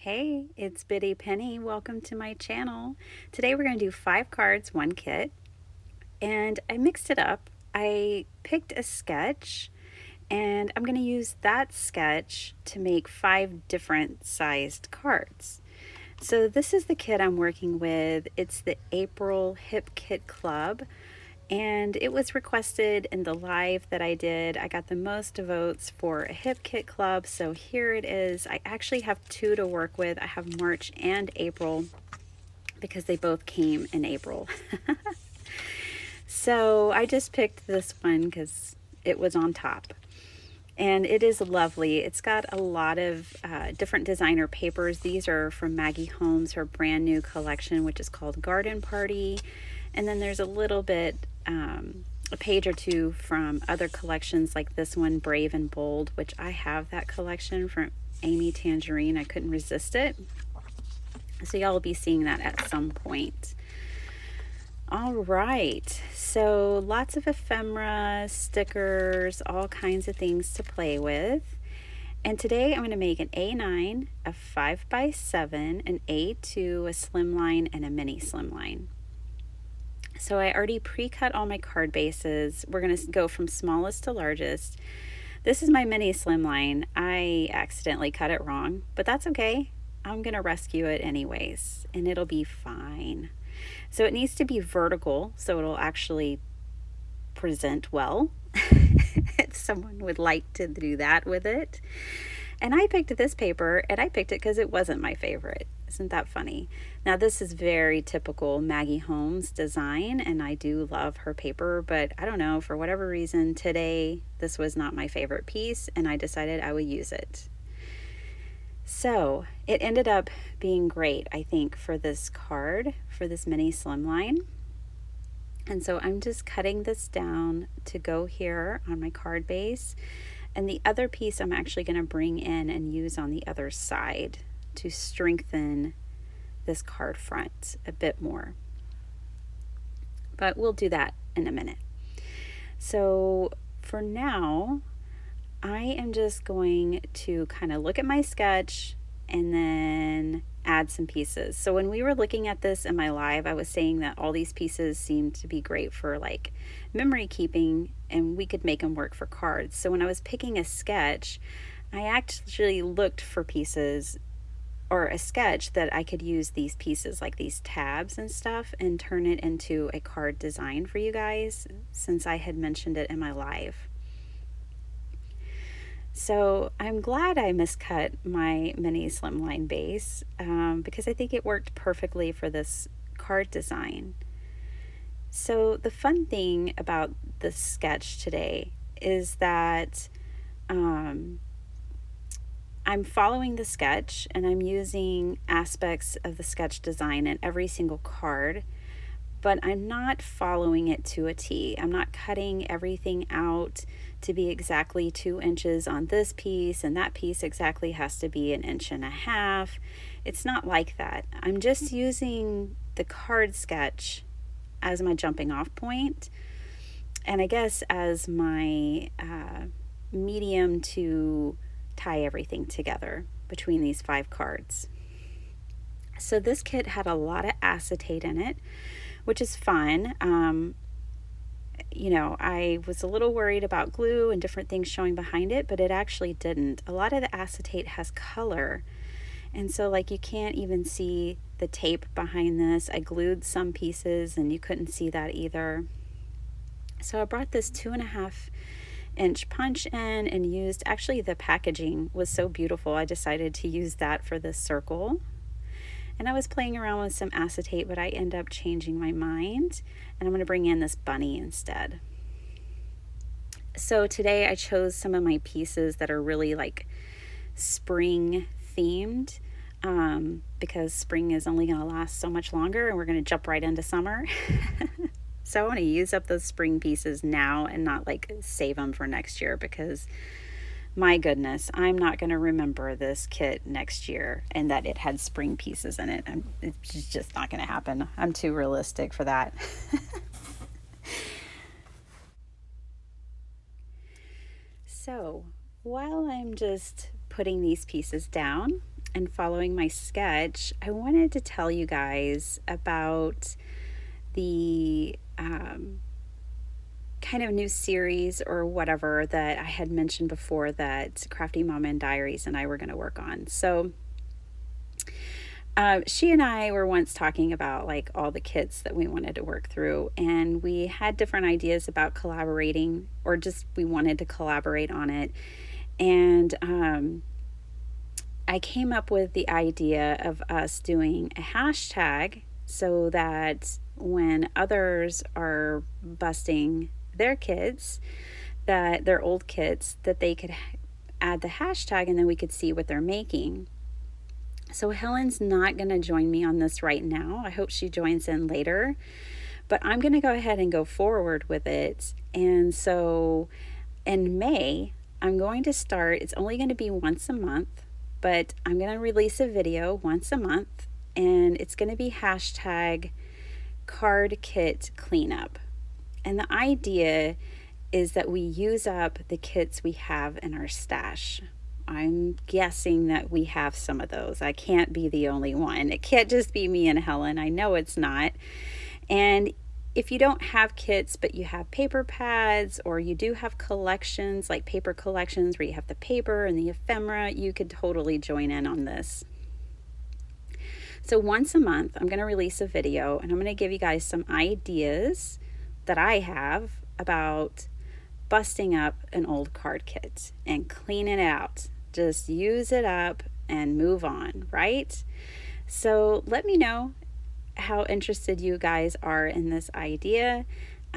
Hey, it's Biddy Penny. Welcome to my channel. Today we're going to do 5 cards, 1 kit, and I mixed it up. I picked a sketch and I'm going to use that sketch to make 5 different sized cards. So this is the kit I'm working with. It's the April Hip Kit Club, and it was requested in the live that I did. I got the most votes for a hip kit club, so here it is. I actually have 2 to work with. I have March and April because they both came in April. So I just picked this one because it was on top. And it is lovely. It's got a lot of different designer papers. These are from Maggie Holmes, her brand new collection, which is called Garden Party. And then there's a little bit, a page or 2 from other collections like this one, Brave and Bold, which I have that collection from Amy Tangerine. I couldn't resist it. So y'all will be seeing that at some point. All right, so lots of ephemera, stickers, all kinds of things to play with. And today I'm going to make an A9, a 5x7, an A2, a slimline, and a mini slimline. So I already pre-cut all my card bases. We're going to go from smallest to largest. This is my mini slimline. I accidentally cut it wrong, but that's okay. I'm going to rescue it anyways, and it'll be fine. So it needs to be vertical so it'll actually present well. If someone would like to do that with it. And I picked this paper, and I picked it because it wasn't my favorite. Isn't that funny? Now this is very typical Maggie Holmes design, and I do love her paper, but I don't know, for whatever reason today this was not my favorite piece, and I decided I would use it. So it ended up being great, I think, for this card, for this mini slimline. And so I'm just cutting this down to go here on my card base. And the other piece I'm actually going to bring in and use on the other side to strengthen this card front a bit more. But we'll do that in a minute. So for now, I am just going to kind of look at my sketch and then add some pieces. So when we were looking at this in my live, I was saying that all these pieces seemed to be great for like memory keeping, and we could make them work for cards. So when I was picking a sketch, I actually looked for pieces or a sketch that I could use these pieces like these tabs and stuff and turn it into a card design for you guys, since I had mentioned it in my live. So I'm glad I miscut my mini slimline base because I think it worked perfectly for this card design. So the fun thing about this sketch today is that I'm following the sketch and I'm using aspects of the sketch design in every single card, but I'm not following it to a T. I'm not cutting everything out to be exactly 2 inches on this piece, and that piece exactly has to be 1.5 inches. It's not like that. I'm just using the card sketch as my jumping off point, and I guess as my medium to tie everything together between these 5 cards. So this kit had a lot of acetate in it, which is fun. You know, I was a little worried about glue and different things showing behind it, but it actually didn't. A lot of the acetate has color, and so like you can't even see the tape behind this. I glued some pieces and you couldn't see that either. So I brought this 2.5-inch punch in and used, actually the packaging was so beautiful, I decided to use that for this circle. And I was playing around with some acetate, but I end up changing my mind, and I'm going to bring in this bunny instead. So today I chose some of my pieces that are really like spring themed, because spring is only going to last so much longer and we're going to jump right into summer. So I want to use up those spring pieces now and not like save them for next year, because my goodness, I'm not going to remember this kit next year and that it had spring pieces in it. It's just not going to happen. I'm too realistic for that. So while I'm just putting these pieces down, and following my sketch, I wanted to tell you guys about the kind of new series or whatever that I had mentioned before that Crafty Mama and Diaries and I were going to work on. So she and I were once talking about like all the kits that we wanted to work through, and we had different ideas about collaborating, or just we wanted to collaborate on it. And I came up with the idea of us doing a hashtag so that when others are busting their kids, that their old kits, that they could add the hashtag and then we could see what they're making. So Helen's not going to join me on this right now. I hope she joins in later, but I'm going to go ahead and go forward with it. And so in May, I'm going to start, it's only going to be once a month, but I'm going to release a video once a month, and it's going to be hashtag card kit cleanup. And the idea is that we use up the kits we have in our stash. I'm guessing that we have some of those. I can't be the only one. It can't just be me and Helen. I know it's not. And if you don't have kits, but you have paper pads, or you do have collections, like paper collections where you have the paper and the ephemera, you could totally join in on this. So once a month, I'm going to release a video, and I'm going to give you guys some ideas that I have about busting up an old card kit and cleaning it out. Just use it up and move on, right? So let me know how interested you guys are in this idea,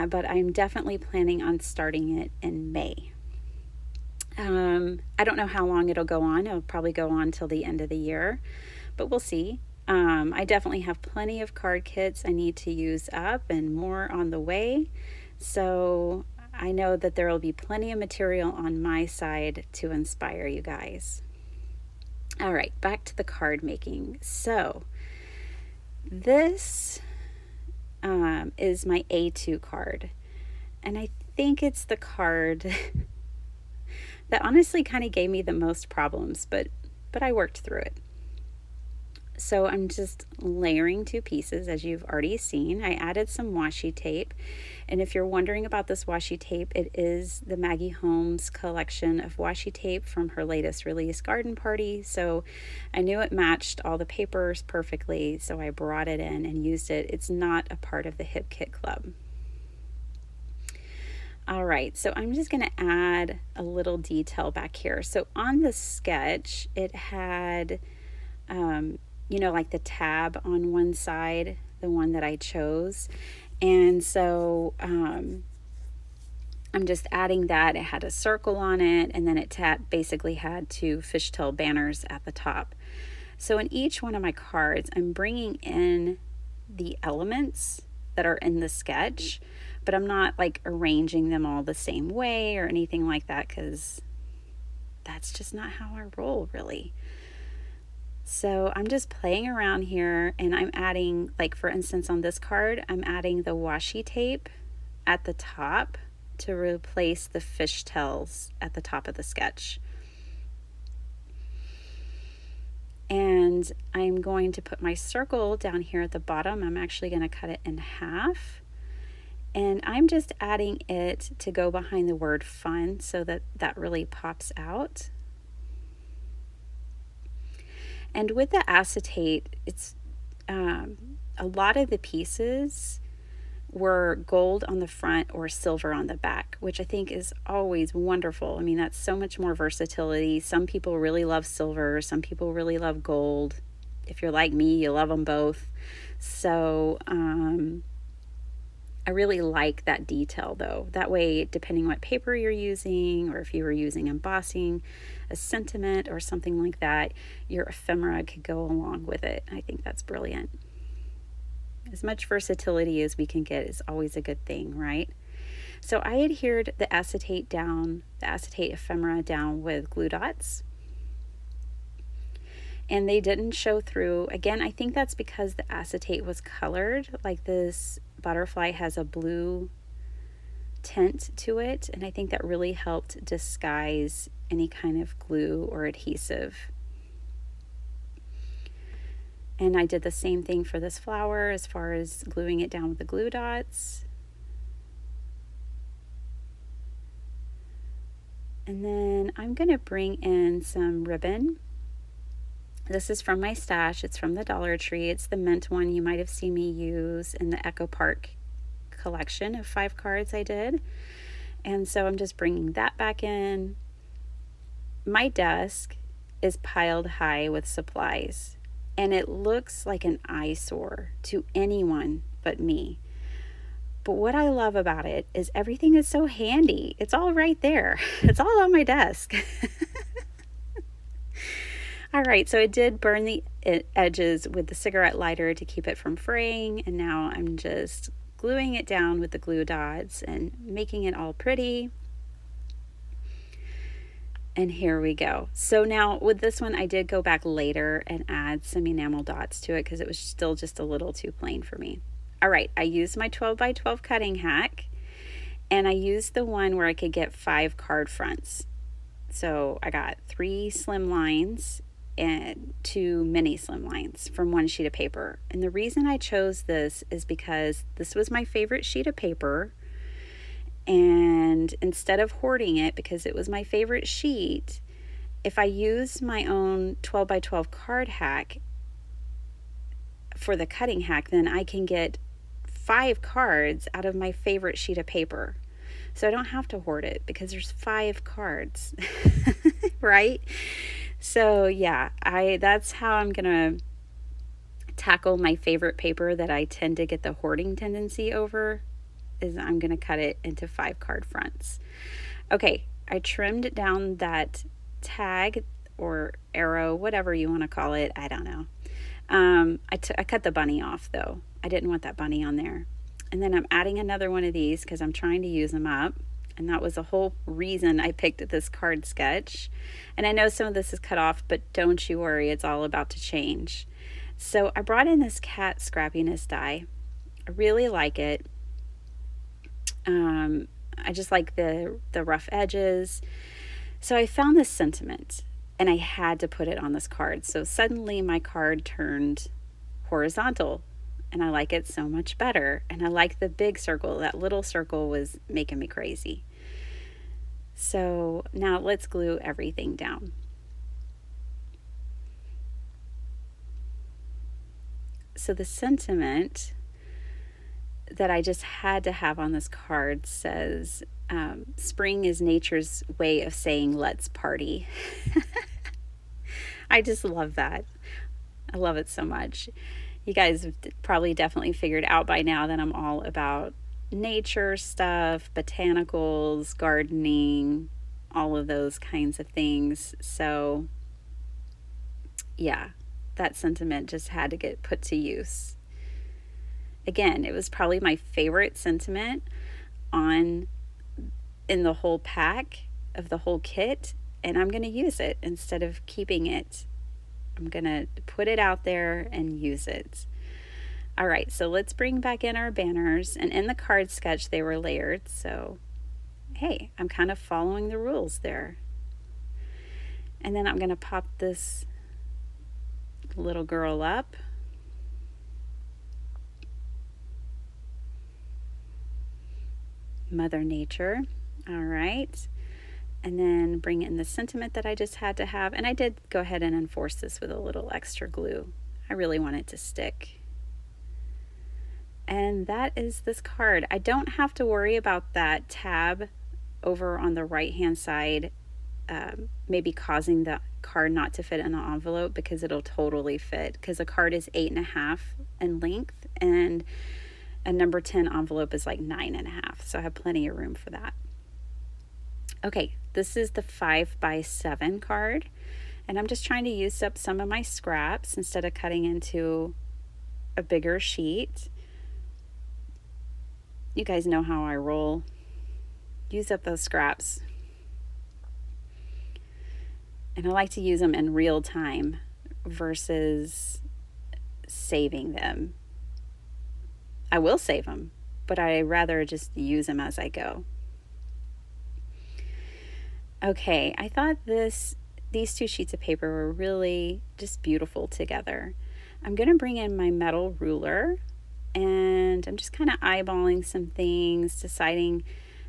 but I'm definitely planning on starting it in May. I don't know how long it'll go on. It'll probably go on till the end of the year, but we'll see. I definitely have plenty of card kits I need to use up and more on the way. So I know that there will be plenty of material on my side to inspire you guys. All right, back to the card making. So this is my A2 card, and I think it's the card that honestly kind of gave me the most problems, but I worked through it. So I'm just layering two pieces, as you've already seen. I added some washi tape, and if you're wondering about this washi tape, it is the Maggie Holmes collection of washi tape from her latest release, Garden Party. So I knew it matched all the papers perfectly, so I brought it in and used it. It's not a part of the Hip Kit Club. All right, so I'm just going to add a little detail back here. So on the sketch, it had like the tab on one side, the one that I chose. And so I'm just adding that. It had a circle on it, and then it basically had two fishtail banners at the top. So in each one of my cards, I'm bringing in the elements that are in the sketch, but I'm not like arranging them all the same way or anything like that, because that's just not how I roll, really. So I'm just playing around here, and I'm adding, like for instance on this card, I'm adding the washi tape at the top to replace the fishtails at the top of the sketch. And I'm going to put my circle down here at the bottom. I'm actually going to cut it in half. And I'm just adding it to go behind the word fun so that that really pops out. And with the acetate, it's a lot of the pieces were gold on the front or silver on the back, which I think is always wonderful. I mean, that's so much more versatility. Some people really love silver. Some people really love gold. If you're like me, you love them both. So I really like that detail though. That way, depending what paper you're using, or if you were using embossing, a sentiment or something like that, your ephemera could go along with it. I think that's brilliant. As much versatility as we can get is always a good thing, right? So I adhered the acetate ephemera down with glue dots. And they didn't show through. Again, I think that's because the acetate was colored. Like this butterfly has a blue tint to it, and I think that really helped disguise any kind of glue or adhesive. And I did the same thing for this flower as far as gluing it down with the glue dots. And then I'm going to bring in some ribbon. This is from my stash. It's from the Dollar Tree. It's the mint one you might have seen me use in the Echo Park collection of 5 cards I did. And so I'm just bringing that back in. My desk is piled high with supplies, and it looks like an eyesore to anyone but me. But what I love about it is everything is so handy. It's all right there. It's all on my desk. All right, so I did burn the edges with the cigarette lighter to keep it from fraying, and now I'm just gluing it down with the glue dots and making it all pretty. And here we go. So now with this one, I did go back later and add some enamel dots to it because it was still just a little too plain for me. All right, I used my 12 by 12 cutting hack, and I used the one where I could get 5 card fronts. So I got 3 slim lines and 2 mini slim lines from one sheet of paper. And the reason I chose this is because this was my favorite sheet of paper. And instead of hoarding it, because it was my favorite sheet, if I use my own 12 by 12 card hack for the cutting hack, then I can get 5 cards out of my favorite sheet of paper. So I don't have to hoard it because there's 5 cards, right? So yeah, that's how I'm going to tackle my favorite paper that I tend to get the hoarding tendency over, is I'm going to cut it into 5 card fronts. Okay, I trimmed down that tag or arrow, whatever you want to call it. I don't know. I cut the bunny off though. I didn't want that bunny on there. And then I'm adding another one of these because I'm trying to use them up. And that was the whole reason I picked this card sketch. And I know some of this is cut off, but don't you worry, it's all about to change. So I brought in this cat scrappiness die. I really like it. I just like the rough edges. So I found this sentiment and I had to put it on this card. So suddenly my card turned horizontal and I like it so much better. And I like the big circle. That little circle was making me crazy. So now let's glue everything down. So the sentiment that I just had to have on this card says, spring is nature's way of saying let's party. I just love that. I love it so much. You guys have probably definitely figured out by now that I'm all about nature stuff, botanicals, gardening, all of those kinds of things. So yeah, that sentiment just had to get put to use. Again, it was probably my favorite sentiment in the whole pack of the whole kit, and I'm going to use it instead of keeping it. I'm going to put it out there and use it. All right, so let's bring back in our banners, and in the card sketch they were layered, so hey, I'm kind of following the rules there. And then I'm going to pop this little girl up. Mother Nature. All right. And then bring in the sentiment that I just had to have. And I did go ahead and enforce this with a little extra glue. I really want it to stick. And that is this card. I don't have to worry about that tab over on the right hand side maybe causing the card not to fit in the envelope, because it'll totally fit, because the card is 8.5 in length and a number 10 envelope is like 9.5, so I have plenty of room for that. Okay, this is the 5x7 card, and I'm just trying to use up some of my scraps instead of cutting into a bigger sheet. You guys know how I roll. Use up those scraps. And I like to use them in real time versus saving them. I will save them, but I rather just use them as I go. Okay, I thought these two sheets of paper were really just beautiful together. I'm going to bring in my metal ruler, and I'm just kind of eyeballing some things, deciding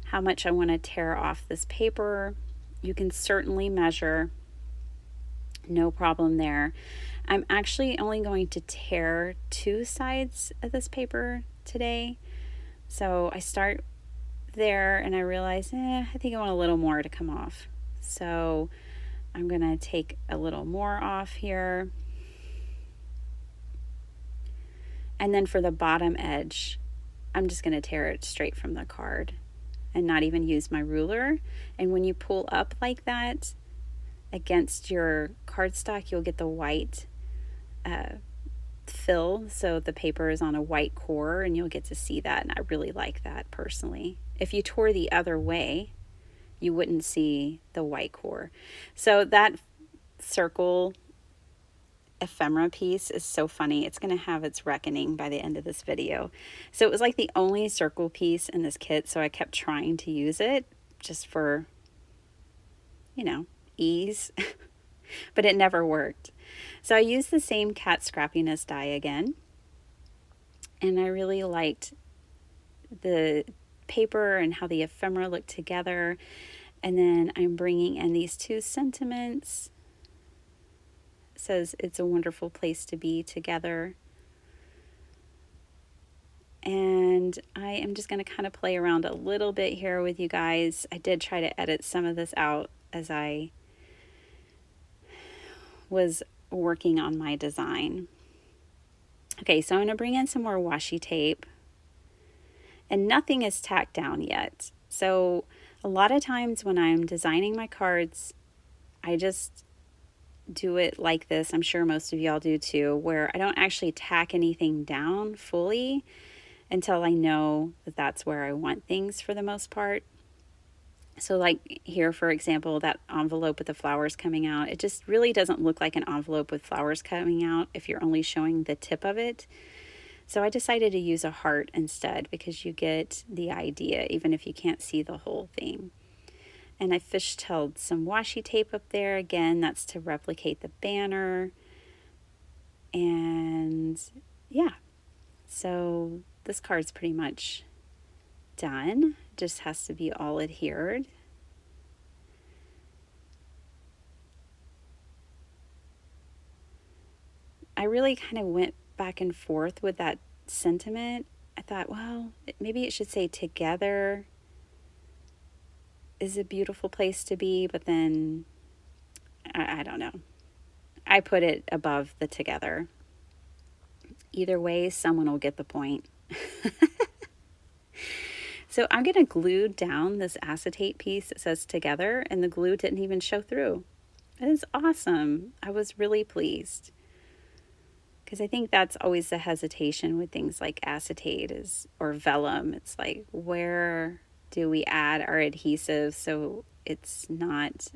how much I want to tear off this paper. You can certainly measure, no problem there. I'm actually only going to tear 2 sides of this paper today. So I start there and I realize, I think I want a little more to come off. So I'm going to take a little more off here. And then for the bottom edge, I'm just going to tear it straight from the card and not even use my ruler. And when you pull up like that against your cardstock, you'll get the white fill, so the paper is on a white core, and you'll get to see that, and I really like that personally. If you tore the other way, you wouldn't see the white core. So that circle ephemera piece is so funny. It's going to have its reckoning by the end of this video. So it was like the only circle piece in this kit, so I kept trying to use it just for, ease, but it never worked. So I used the same cat scrappiness die again, and I really liked the paper and how the ephemera looked together. And then I'm bringing in these 2 sentiments. It says it's a wonderful place to be together. And I am just going to kind of play around a little bit here with you guys. I did try to edit some of this out as I was working on my design. Okay, so I'm going to bring in some more washi tape, and nothing is tacked down yet. So a lot of times when I'm designing my cards, I just do it like this. I'm sure most of y'all do too, where I don't actually tack anything down fully until I know that that's where I want things for the most part. So like here, for example, that envelope with the flowers coming out, it just really doesn't look like an envelope with flowers coming out if you're only showing the tip of it. So I decided to use a heart instead, because you get the idea even if you can't see the whole thing. And I fishtailed some washi tape up there. Again, that's to replicate the banner. And yeah, so this card's pretty much done. Just has to be all adhered. I really kind of went back and forth with that sentiment. I thought, well, maybe it should say together is a beautiful place to be, but then I don't know. I put it above the together. Either way, someone will get the point. So I'm going to glue down this acetate piece that says together, and the glue didn't even show through. It is awesome. I was really pleased, because I think that's always the hesitation with things like acetate or vellum. It's like, where do we add our adhesive so it's not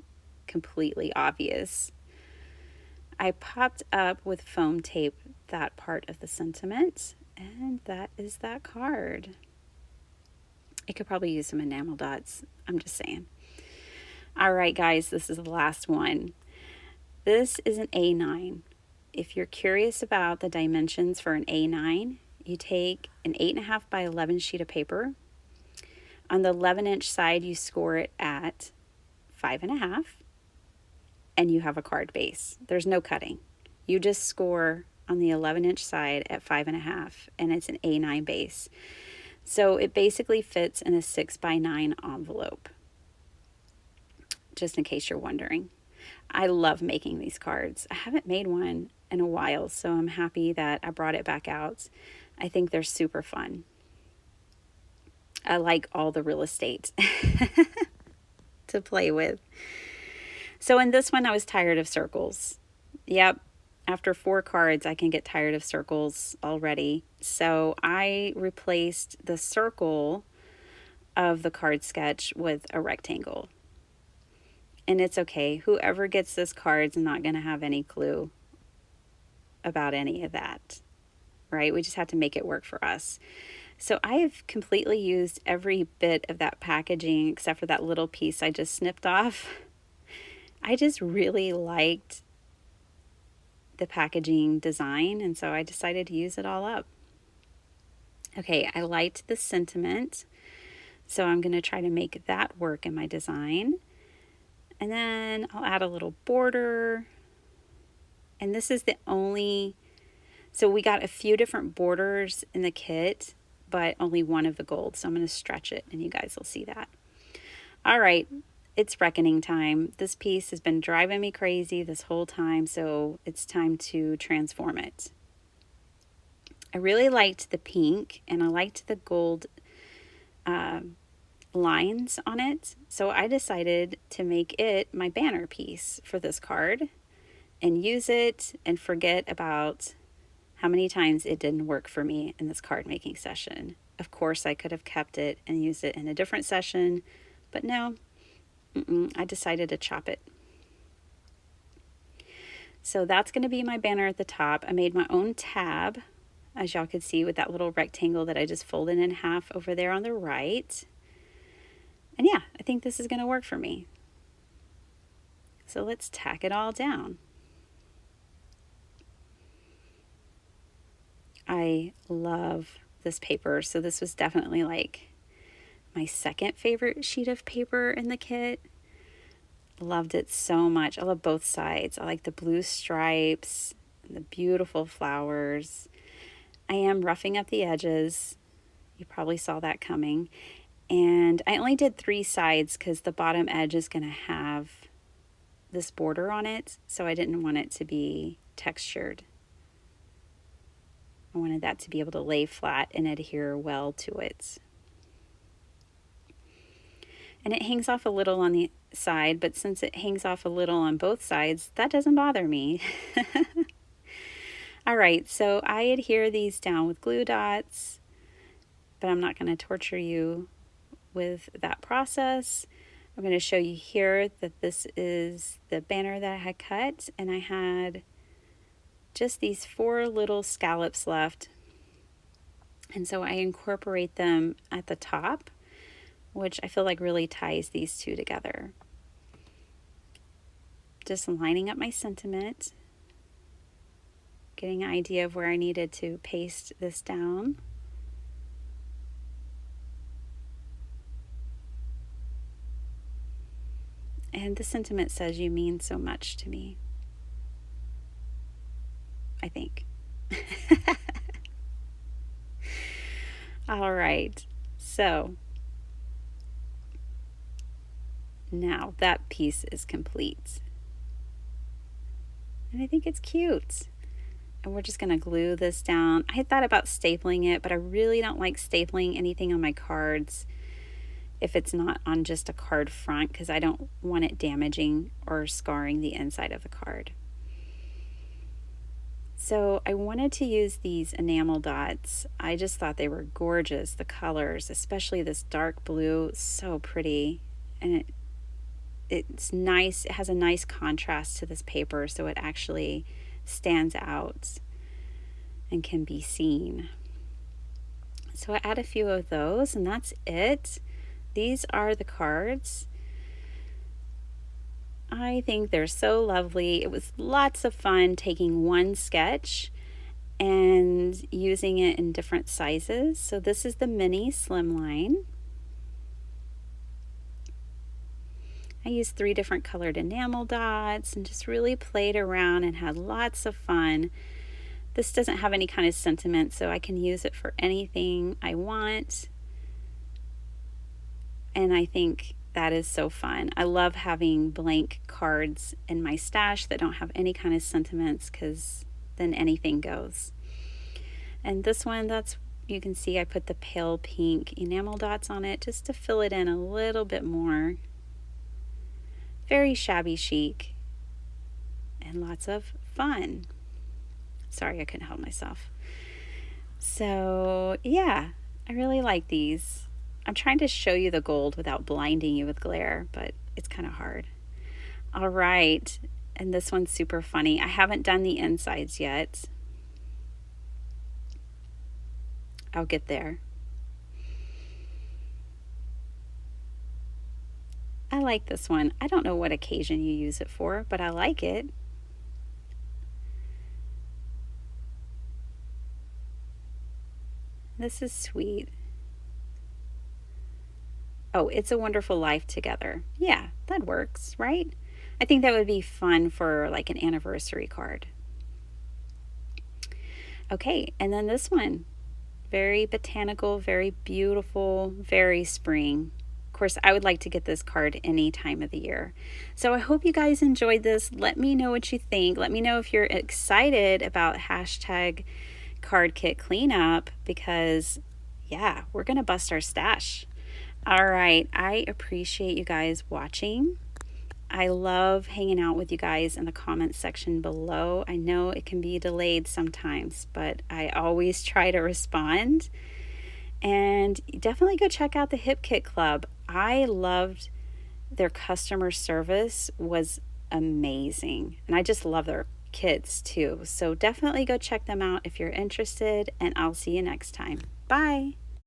completely obvious? I popped up with foam tape that part of the sentiment, and that is that card. I could probably use some enamel dots. I'm just saying. All right, guys, this is the last one. This is an A9. If you're curious about the dimensions for an A9, you take an 8.5 by 11 sheet of paper. On the 11-inch side, you score it at 5.5, and you have a card base. There's no cutting. You just score on the 11-inch side at 5.5, and it's an A9 base. So it basically fits in a 6 by 9 envelope, just in case you're wondering. I love making these cards. I haven't made one in a while, so I'm happy that I brought it back out. I think they're super fun. I like all the real estate to play with. So in this one, I was tired of circles. Yep. After 4 cards, I can get tired of circles already. So I replaced the circle of the card sketch with a rectangle. And it's okay. Whoever gets this card's not going to have any clue about any of that, right? We just have to make it work for us. So I have completely used every bit of that packaging except for that little piece I just snipped off. I just really liked the packaging design, and so I decided to use it all up. Okay, I liked the sentiment, so I'm going to try to make that work in my design. And then I'll add a little border. And this is the only, so we got a few different borders in the kit, but only one of the gold. So I'm going to stretch it and you guys will see that. All right, it's reckoning time. This piece has been driving me crazy this whole time, so it's time to transform it. I really liked the pink and I liked the gold lines on it, so I decided to make it my banner piece for this card and use it and forget about how many times it didn't work for me in this card making session. Of course, I could have kept it and used it in a different session, but no, I decided to chop it. So that's going to be my banner at the top. I made my own tab, as y'all could see, with that little rectangle that I just folded in half over there on the right. And yeah, I think this is going to work for me. So let's tack it all down. I love this paper. So this was definitely like my second favorite sheet of paper in the kit. Loved it so much. I love both sides. I like the blue stripes and the beautiful flowers. I am roughing up the edges. You probably saw that coming. And I only did 3 sides because the bottom edge is going to have this border on it. So I didn't want it to be textured. I wanted that to be able to lay flat and adhere well to it. And it hangs off a little on the side, but since it hangs off a little on both sides, that doesn't bother me. All right, so I adhere these down with glue dots, but I'm not going to torture you with that process. I'm going to show you here that this is the banner that I had cut, and I had just these 4 little scallops left. And so I incorporate them at the top, which I feel like really ties these two together. Just lining up my sentiment, getting an idea of where I needed to paste this down. And the sentiment says, "You mean so much to me," I think. All right, so now that piece is complete. And I think it's cute. And we're just going to glue this down. I had thought about stapling it, but I really don't like stapling anything on my cards if it's not on just a card front, because I don't want it damaging or scarring the inside of the card. So I wanted to use these enamel dots. I just thought they were gorgeous, the colors, especially this dark blue, so pretty. And it's nice, it has a nice contrast to this paper, so it actually stands out and can be seen. So I add a few of those, and that's it. These are the cards. I think they're so lovely. It was lots of fun taking one sketch and using it in different sizes. So this is the mini slimline. I used 3 different colored enamel dots and just really played around and had lots of fun. This doesn't have any kind of sentiment, so I can use it for anything I want. And I think that is so fun. I love having blank cards in my stash that don't have any kind of sentiments, because then anything goes. And this one, you can see I put the pale pink enamel dots on it just to fill it in a little bit more. Very shabby chic and lots of fun. Sorry, I couldn't help myself. So yeah, I really like these. I'm trying to show you the gold without blinding you with glare, but it's kind of hard. All right, and this one's super funny. I haven't done the insides yet. I'll get there. I like this one. I don't know what occasion you use it for, but I like it. This is sweet. Oh, It's a Wonderful Life Together. Yeah, that works, right? I think that would be fun for like an anniversary card. Okay, and then this one. Very botanical, very beautiful, very spring. Of course, I would like to get this card any time of the year. So I hope you guys enjoyed this. Let me know what you think. Let me know if you're excited about hashtag card kit cleanup because, yeah, we're going to bust our stash. All right. I appreciate you guys watching. I love hanging out with you guys in the comments section below. I know it can be delayed sometimes, but I always try to respond. And definitely go check out the Hip Kit Club. I loved their customer service was amazing. And I just love their kids too. So definitely go check them out if you're interested, and I'll see you next time. Bye.